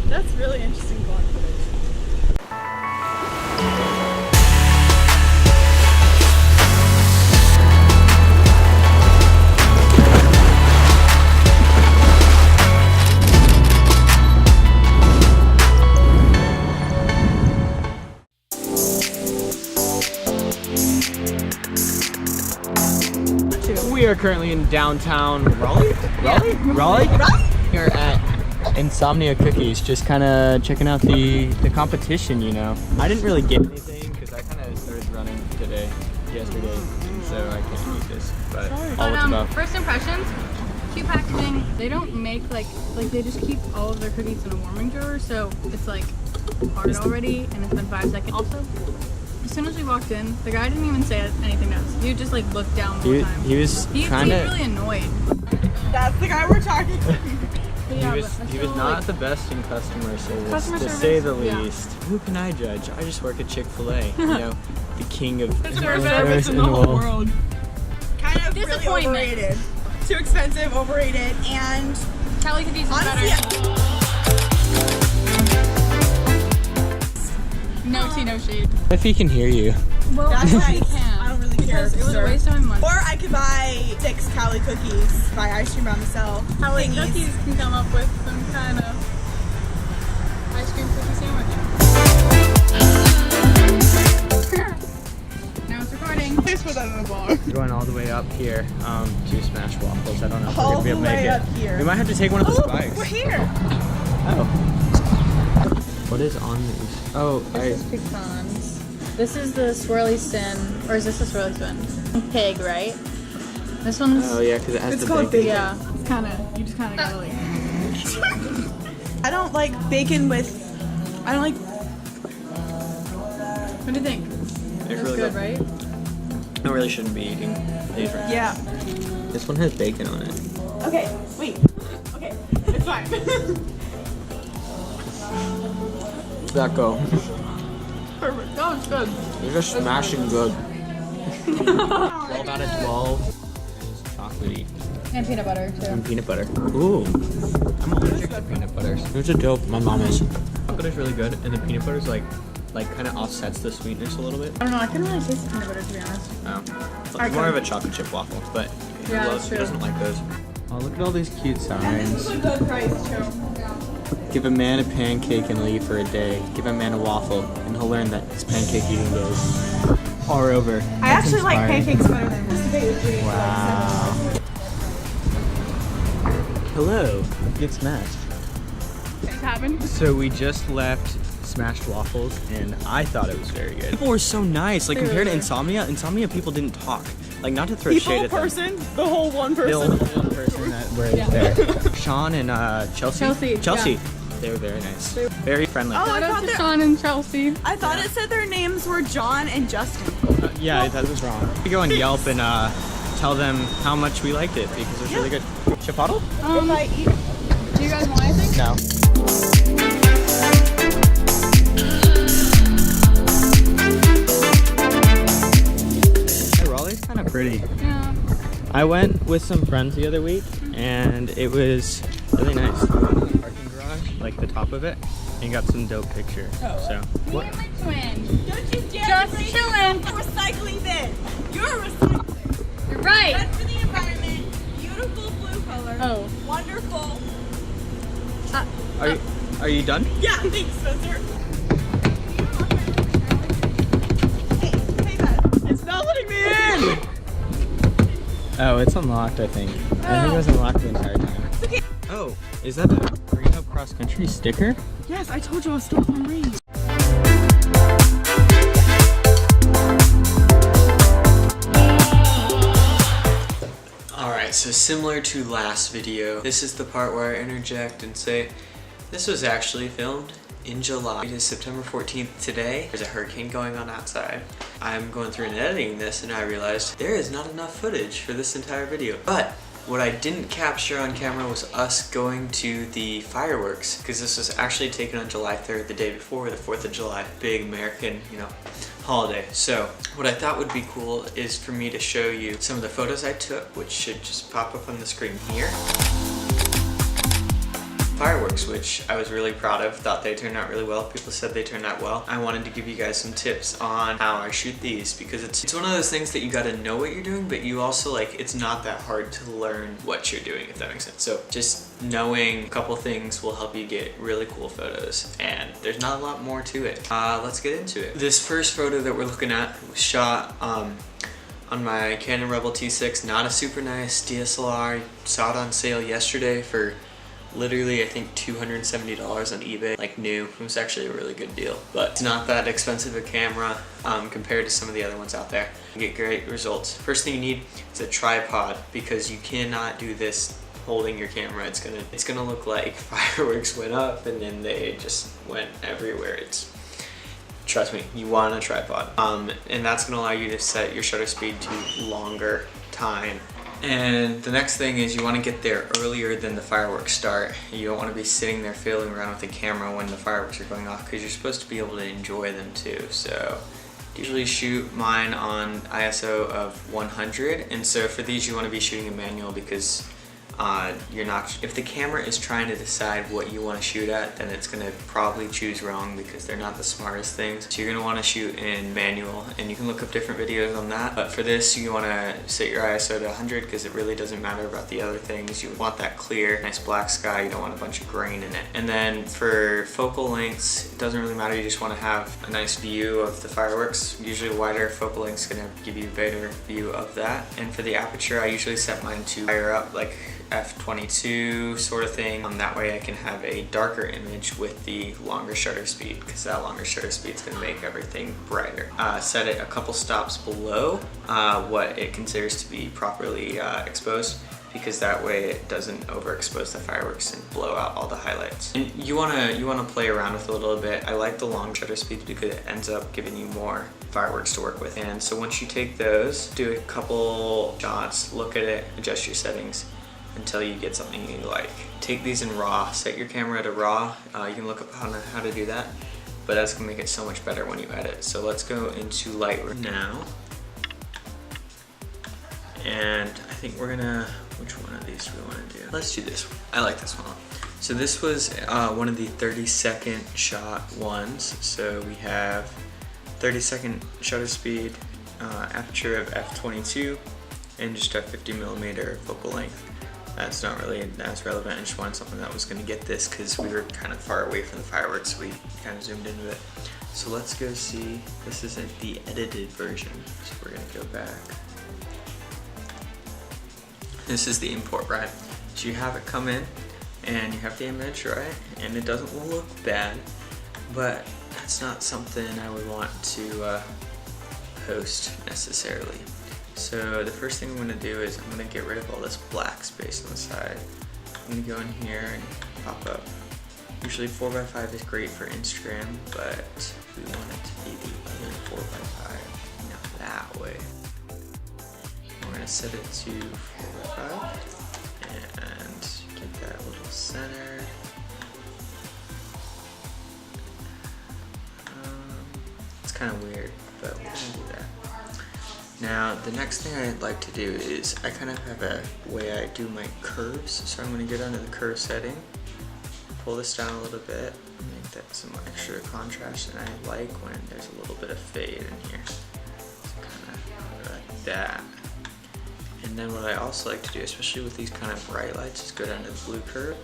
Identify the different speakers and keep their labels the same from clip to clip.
Speaker 1: That's really interesting vlog footage.
Speaker 2: We are currently in downtown Raleigh? Raleigh? We're at Insomnia Cookies, just kind of checking out the competition, you know. I didn't really get anything because I kind of started running yesterday, so I can't eat this. But
Speaker 3: first impressions, cute packaging. They don't make like they just keep all of their cookies in a warming drawer, so it's like hard already, and it's been 5 seconds. Also, as soon as we walked in, the guy didn't even say anything to us. He just like looked down the whole time.
Speaker 2: He was kind of
Speaker 3: really annoyed.
Speaker 1: That's the guy we're talking to.
Speaker 2: He was not the best in customer service, to say the least. Who can I judge? I just work at Chick-fil-A, you know, the king of
Speaker 1: service in the whole world. Kind of really overrated. Too expensive, overrated, and
Speaker 3: Cowley Cookies is better. No tea, no shade.
Speaker 2: If he can hear you.
Speaker 3: Well,
Speaker 1: that's
Speaker 3: I
Speaker 1: nice.
Speaker 3: can.
Speaker 1: I don't really care.
Speaker 3: Because it was a waste of my money.
Speaker 1: Or I could buy 6 Cowley Cookies, buy ice cream by myself.
Speaker 3: Cowley Cookies can come up with some kind of ice cream cookie sandwich. Now it's recording.
Speaker 1: Please put that in the vlog.
Speaker 2: We're going all the way up here to Smashed Waffles. I don't know if
Speaker 1: All
Speaker 2: we're going to be able to
Speaker 1: the way
Speaker 2: make
Speaker 1: up
Speaker 2: it.
Speaker 1: here.
Speaker 2: We might have to take one of the spikes.
Speaker 1: We're here.
Speaker 2: Oh. What is on these? Oh,
Speaker 3: This is pecans. This is the swirly sin, or is this the swirly sin? Pig, right? This one's.
Speaker 2: Oh yeah, because it has
Speaker 1: It's
Speaker 2: the
Speaker 1: called
Speaker 2: bacon.
Speaker 3: Yeah, it's kind of. You just kind of gotta like.
Speaker 1: I don't like bacon with. I don't like.
Speaker 3: What do you think? It's
Speaker 2: really
Speaker 3: good, right?
Speaker 2: I really shouldn't be eating these right
Speaker 1: Yeah.
Speaker 2: now. This one has bacon on it.
Speaker 1: Okay. Wait. Okay. It's fine.
Speaker 2: That go.
Speaker 1: Perfect. No, it's good.
Speaker 2: They're just smashing good. 12 out of 12. It's chocolatey.
Speaker 3: And peanut butter too.
Speaker 2: And peanut butter. Ooh. I'm allergic to peanut butters. There's a dope. My mom is. Chocolate is really good, and the peanut butter is like kind of offsets the sweetness a little bit.
Speaker 3: I don't know. I couldn't really taste the peanut butter to be honest.
Speaker 2: Oh. It's more of a chocolate chip waffle, but
Speaker 3: Yeah, that's
Speaker 2: who
Speaker 3: true.
Speaker 2: doesn't like those? Oh, look at all these cute
Speaker 1: And this
Speaker 2: signs.
Speaker 1: is a good price too.
Speaker 2: Give a man a pancake and leave for a day. Give a man a waffle, and he'll learn that his pancake eating days are over.
Speaker 1: I actually like pancakes better than this.
Speaker 2: Wow. Hello. Get smashed.
Speaker 3: Things happen.
Speaker 2: So we just left Smashed Waffles, and I thought it was very good. People were so nice. Like compared to Insomnia people didn't talk. Like not to throw shade at them.
Speaker 1: The whole one
Speaker 2: The
Speaker 1: person.
Speaker 2: only one person that were there. Sean and Chelsea.
Speaker 3: Chelsea.
Speaker 2: Yeah. They were very nice. Very friendly.
Speaker 1: Oh, I
Speaker 3: Shout out
Speaker 1: thought
Speaker 3: to
Speaker 1: that-
Speaker 3: Sean and Chelsea.
Speaker 1: I thought it said their names were John and Justin.
Speaker 2: Yeah, that was wrong. We go on Yelp and tell them how much we liked it because it was really good. Chipotle?
Speaker 1: If I eat
Speaker 3: Do you guys want anything?
Speaker 2: No. Hey, Raleigh's kind of pretty.
Speaker 3: Yeah.
Speaker 2: I went with some friends the other week and it was really nice. We went to the parking garage, like the top of it, and got some dope pictures. So.
Speaker 3: Me and my twin.
Speaker 1: Don't you dare
Speaker 3: Just
Speaker 1: bring
Speaker 3: chillin'.
Speaker 1: a recycling bin. You're a recycling.
Speaker 3: You're right.
Speaker 1: Good for the environment. Beautiful blue color.
Speaker 3: Oh.
Speaker 1: Wonderful.
Speaker 2: Are you done?
Speaker 1: Yeah, thanks, Spencer. Hey, Ben. It's not letting me in.
Speaker 2: Oh, it's unlocked, I think. I think it was unlocked the entire time.
Speaker 1: Okay.
Speaker 2: Oh, is that a Green Up Cross Country sticker?
Speaker 1: Yes, I told you I was still on range.
Speaker 2: Alright, so similar to last video, this is the part where I interject and say, this was actually filmed in July. It is September 14th today. There's a hurricane going on outside. I'm going through and editing this and I realized there is not enough footage for this entire video. But What I didn't capture on camera was us going to the fireworks, because this was actually taken on July 3rd, the day before the 4th of July, big American, you know, holiday. So what I thought would be cool is for me to show you some of the photos I took, which should just pop up on the screen here. Fireworks, which I was really proud of, thought they turned out really well. People said they turned out well. I wanted to give you guys some tips on how I shoot these, because it's one of those things that you gotta know what you're doing, but you also, like, it's not that hard to learn what you're doing, if that makes sense. So just knowing a couple things will help you get really cool photos, and there's not a lot more to it. Let's get into it. This first photo that we're looking at was shot on my Canon Rebel T6, not a super nice DSLR. Saw it on sale yesterday for literally, I think $270 on eBay, like new. It was actually a really good deal, but it's not that expensive a camera compared to some of the other ones out there. You get great results. First thing you need is a tripod, because you cannot do this holding your camera. It's gonna look like fireworks went up and then they just went everywhere. Trust me, you want a tripod. And that's gonna allow you to set your shutter speed to longer time. And the next thing is you want to get there earlier than the fireworks start. You don't want to be sitting there fiddling around with the camera when the fireworks are going off, because you're supposed to be able to enjoy them too. So usually shoot mine on ISO of 100, and so for these you want to be shooting in manual, because if the camera is trying to decide what you want to shoot at, then it's going to probably choose wrong, because they're not the smartest things. So you're going to want to shoot in manual, and you can look up different videos on that. But for this, you want to set your ISO to 100, because it really doesn't matter about the other things. You want that clear, nice black sky. You don't want a bunch of grain in it. And then for focal lengths, it doesn't really matter. You just want to have a nice view of the fireworks. Usually a wider focal length is going to give you a better view of that. And for the aperture, I usually set mine to higher up, like f/22 sort of thing. That way I can have a darker image with the longer shutter speed, because that longer shutter speed is going to make everything brighter. Set it a couple stops below what it considers to be properly exposed, because that way it doesn't overexpose the fireworks and blow out all the highlights. And you wanna play around with it a little bit. I like the long shutter speeds because it ends up giving you more fireworks to work with. And so once you take those, do a couple shots, look at it, adjust your settings until you get something you like. Take these in RAW, set your camera to RAW. You can look up how to do that, but that's gonna make it so much better when you edit. So let's go into Lightroom now. And I think we're gonna, which one of these do we wanna do? Let's do this one. I like this one. So this was one of the 30-second shot ones. So we have 30-second shutter speed, aperture of f/22, and just a 50mm focal length. That's not really as relevant. I just wanted something that was going to get this, because we were kind of far away from the fireworks, so we kind of zoomed into it. So let's go see. This isn't the edited version, so we're going to go back. This is the import, right? So you have it come in, and you have the image, right? And it doesn't look bad, but that's not something I would want to post necessarily. So the first thing I'm going to do is I'm going to get rid of all this black space on the side. I'm going to go in here and pop up. Usually 4x5 is great for Instagram, but we want it to be the other 4x5, not that way. We're going to set it to 4x5 and get that little center. It's kind of weird, but we're going to do that. Now, the next thing I'd like to do is I kind of have a way I do my curves. So I'm going to go down to the curve setting, pull this down a little bit, make that some extra contrast, and I like when there's a little bit of fade in here. So kind of like that. And then what I also like to do, especially with these kind of bright lights, is go down to the blue curve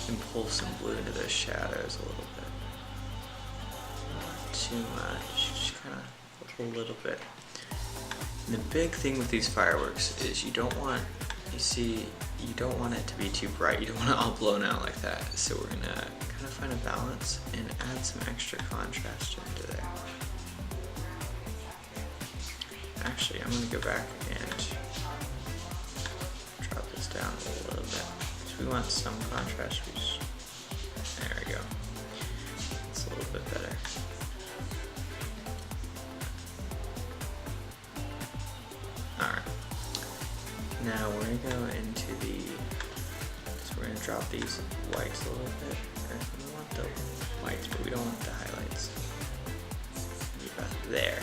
Speaker 2: and pull some blue into those shadows a little bit. Not too much, just kind of a little bit. And the big thing with these fireworks is you don't want it to be too bright. You don't want it all blown out like that. So we're gonna kind of find a balance and add some extra contrast into there. Actually, I'm gonna go back and drop this down a little bit. So we want some contrast. There we go. It's a little bit better. Now we're gonna go into so we're gonna drop these whites a little bit. We want the whites, but we don't want the highlights. About there.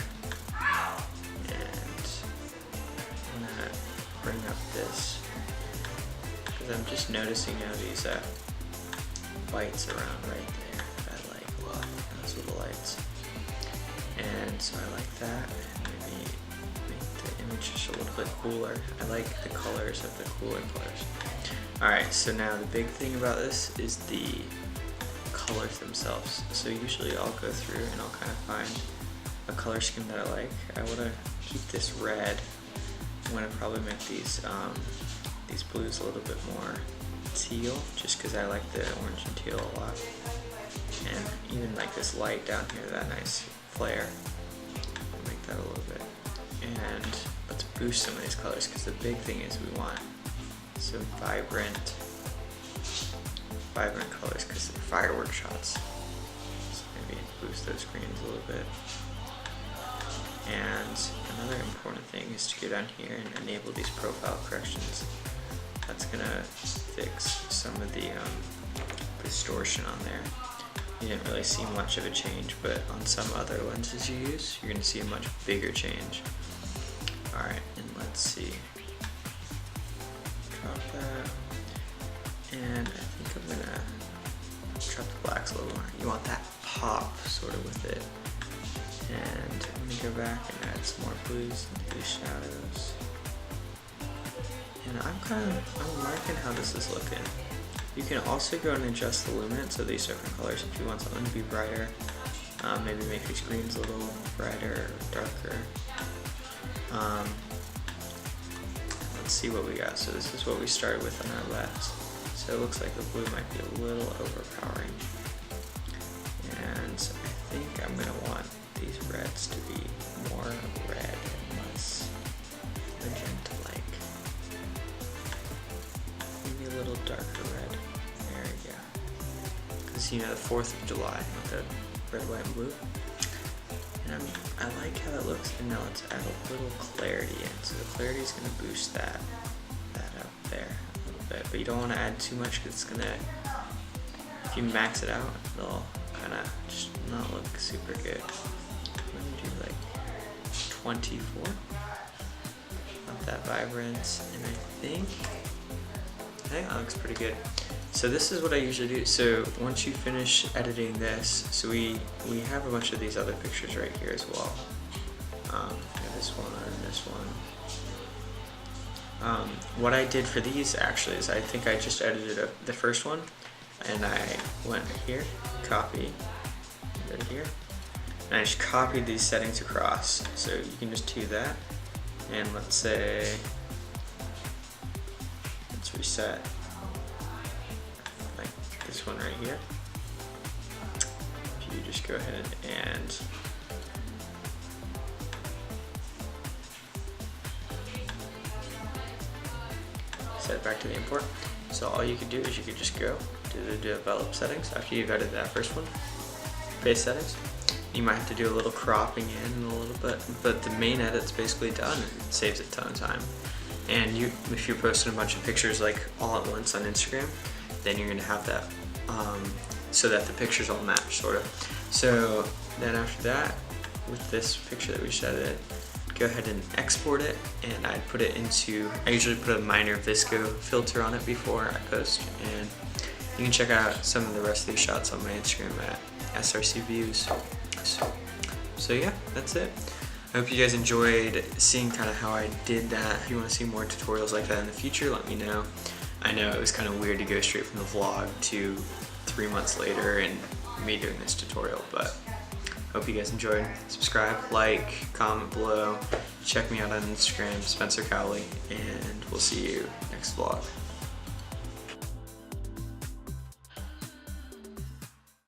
Speaker 2: And I'm gonna bring up this, because I'm just noticing now these lights around right there that I like a lot, those little lights. And so I like that, and maybe make the image just a little bit cooler. I like the colors of the cooler colors. Alright, so now the big thing about this is the colors themselves. So usually I'll go through and I'll kind of find a color scheme that I like. I want to keep this red. I'm going to probably make these blues a little bit more teal, just because I like the orange and teal a lot. And even like this light down here, that nice flare. I'll make that a little bit. And let's boost some of these colors, because the big thing is we want some vibrant colors, because they're firework shots. So maybe boost those greens a little bit. And another important thing is to go down here and enable these profile corrections. That's gonna fix some of the distortion on there. You didn't really see much of a change, but on some other lenses you use, you're gonna see a much bigger change. Alright, and let's see. Drop that. And I think I'm gonna drop the blacks a little more. You want that pop sort of with it. And I'm gonna go back and add some more blues into these shadows. And I'm liking how this is looking. You can also go and adjust the luminance of these different colors if you want something to be brighter. Maybe make these greens a little brighter or darker. Let's see what we got. So this is what we started with on our left. So it looks like the blue might be a little overpowering. And I think I'm gonna want these reds to be more red and less magenta-like. Maybe a little darker red. There we go. Because you know, the 4th of July with the red, white, and blue. And I like how that looks. And now let's add a little clarity in. So the clarity is going to boost that up there a little bit. But you don't want to add too much, because it's going to, if you max it out, it'll kind of just not look super good. I'm going to do like 24. Not that vibrant. And I think that looks pretty good. So this is what I usually do. So once you finish editing this, so we have a bunch of these other pictures right here as well. This one and this one. What I did for these actually is I think I just edited the first one, and I went here, copy, right here, and I just copied these settings across. So you can just do that, and let's say, let's reset. This one right here. If you just go ahead and set it back to the import. So all you could do is you could just go to the develop settings after you've edited that first one. Base settings. You might have to do a little cropping in a little bit, but the main edit's basically done, and it saves a ton of time. And if you're posting a bunch of pictures like all at once on Instagram, then you're gonna have that so that the pictures all match, sort of. So then after that, with this picture that we just edited, go ahead and export it, and I put it into, I usually put a minor visco filter on it before I post, and you can check out some of the rest of these shots on my Instagram at SRC Views. So yeah, that's it. I hope you guys enjoyed seeing kind of how I did that. If you want to see more tutorials like that in the future, let me know. I know it was kind of weird to go straight from the vlog to 3 months later and me doing this tutorial, but hope you guys enjoyed. Subscribe, like, comment below. Check me out on Instagram, Spencer Cowley, and we'll see you next vlog.